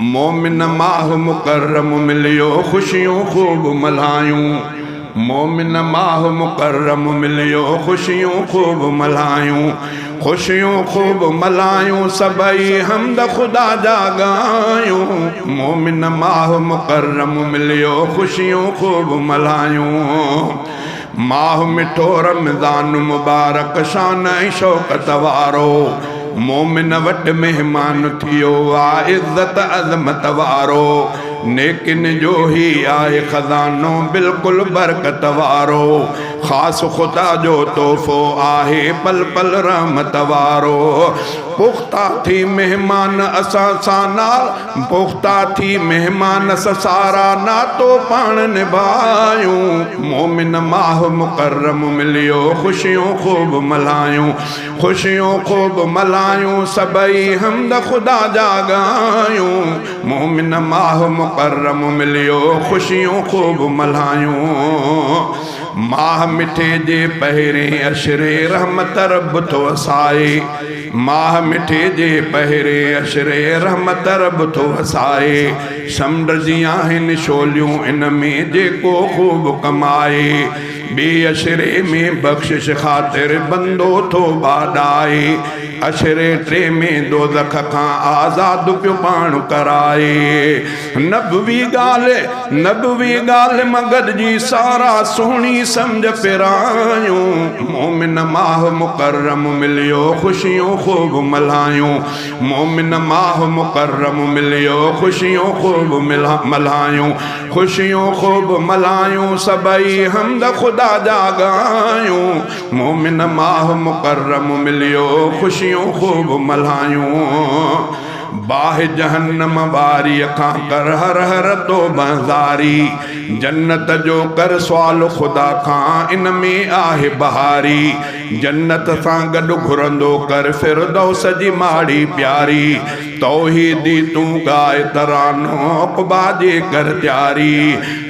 मोमिन माह मुकर्रम मिलियो खुशियों खूब मल्हायूं। मोमिन माह मुकर्रम मिलियो खुशियों खूब मल्हायूं। खुशियों खूब मल्हायूं सबई हमद खुदा जा गायूं। मोमिन माह मुकर्रम मिलियो खुशियों खूब मल्हायूं। माह मिठो रमज़ान मुबारक शान ऐं शौक़त वारो। मोमिन वट मेहमान थियो आ इज़्ज़त अज़मत वारो। नेकिन जो ही आहे खज़ानो बिल्कुल बरकत वारो। ख़ास खुदा जो तोहफ़ो आहे पल पल रहमत वारो। पुख्ता थी मेहमान असां सां नाल, पुख्ता थी मेहमान सारा नातो पाण निभायूं। मोमिन माह मुकर्रम मिलियो खुशियों खूब मल्हायूं। खुशियों खूब मल्हायूं सबई हमद खुदा जा गायूं। मोमिन माह मुकर्रम मिलियो खुशियों खूब मल्हायूं। माह मिठे जे पहिरें अशरे रहमत रब थो वसाए। माह मिठे जे पहिरें अशरे रहमत रब थो वसाए। समुंड जी आहिनि शोलियूं इन में जेको खूब कमाए। ॿिए अशरे में बख़्शिश ख़ातिर बंदो थो बाॾाए। अशरे टे में दोज़ख खां आज़ाद पियो पाण कराए। नबवी ॻाल्हि मगद जी सारा सुहिणी सम्झ पिरायूं। मोमिन माह मुकर्रम मिलियो खुशियों खूब मल्हायूं। मोमिन माह मुकर्रम मिलियो खुशियों खूब मल्हायूं। खुशियों खूब मल्हायूं सबई हमद खुदा जा गायूं। मोमिन माह मुकर्रम मिलियो खुशियों खूब मल्हायूं। बाह जहन्नम वारी खां कर हर हर तो बज़ारी। जन्नत जो कर सवाल खुदा खां इन में आहे बहारी। जन्नत सां गॾु घुरंदो कर फिरदौस जी माड़ी प्यारी। तौहीदी तूं गाए तरानो अक़बा जे कर त्यारी।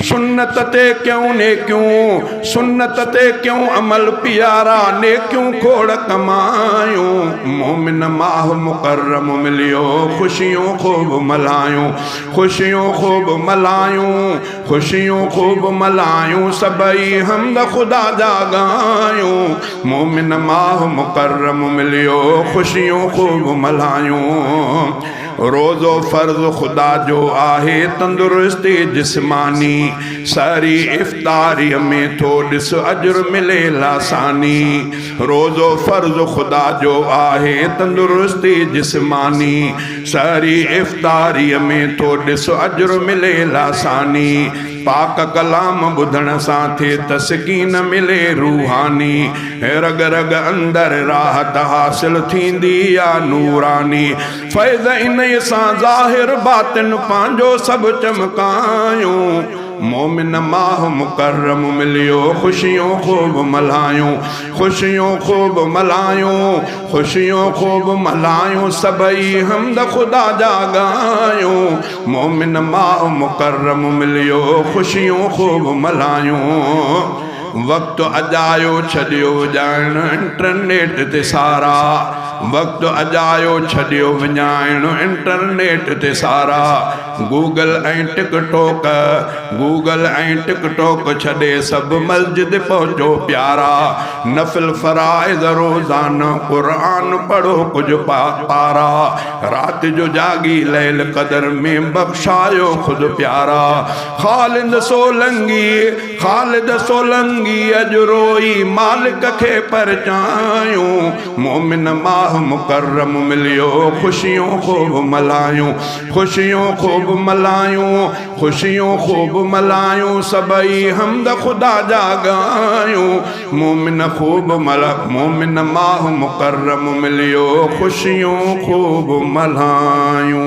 सुन्नत ते क्यों नेकियूं, सुन्नत ते क्यों अमल प्यारा। नेकियूं खोड़ कमायूं। मोमिन माह मुकर्रम मिलियो खुशियों खूब मल्हायूं। खुशियों खूब मल्हायूं। खुशियों खूब मल्हायूं सबई हमद खुदा जा गायूं। मोमिन माह मुकर्रम मिलियो खुशियों खूब मल्हायूं। रोज़ो फ़र्ज़ खुदा जो आहे तंदुरुस्ती जिस्मानी। सारी इफ़्तारीअ में थो ॾिस अजर मिले लासानी। रोज़ो फ़र्ज़ खुदा जो आहे तंदुरुस्ती जिस्मानी। सारी इफ़्तारीअ में थो ॾिस अजर मिले लासानी। पाक कलाम ॿुधण सां थिए तस्कीन मिले रूहानी। रग रग अंदर राहत हासिल थींदी आ नूरानी। फैज़ इन सां ज़ाहिर बातिन पंहिंजो सभु चमकायूं। मोमिन माह मुकर्रम मिलियो खुशियों खूब मल्हायूं। खुशियों खूब मल्हायूं। खुशियों खूब मल्हायूं सबई हमद खुदा जा गायूं। मोमिन माह मुकर्रम मिलियो खुशियों खूब मल्हायूं। वक्त अजायो छॾियो ॼाण इंटरनेट ते सारा। वक्त अजायो छॾियो विञाइण इंटरनेट ते सारा। गूगल ऐं टिकटॉक, गूगल ऐं टिकटॉक छॾे सभु मस्जिद पहुचो प्यारा। नफ़िल फ़राइज़ रोज़ाना क़ुरान पढ़ो कुझु पारा। राति जो जागी लैल क़दर में बख़्शायो ख़ुदि प्यारा। ख़ालिद सोलंगी अॼु रोई मालिक खे परचायूं। मोमिन माह मुकर्रम मिलियो खुशियों खूब मल्हायूं। खुशियों खूब मल्हायूं। खुशियों खूब मल्हायूं सबई हमद खुदा जा गायूं। मोमिन माह मुकर्रम मिलियो खुशियों खूब मल्हायूं।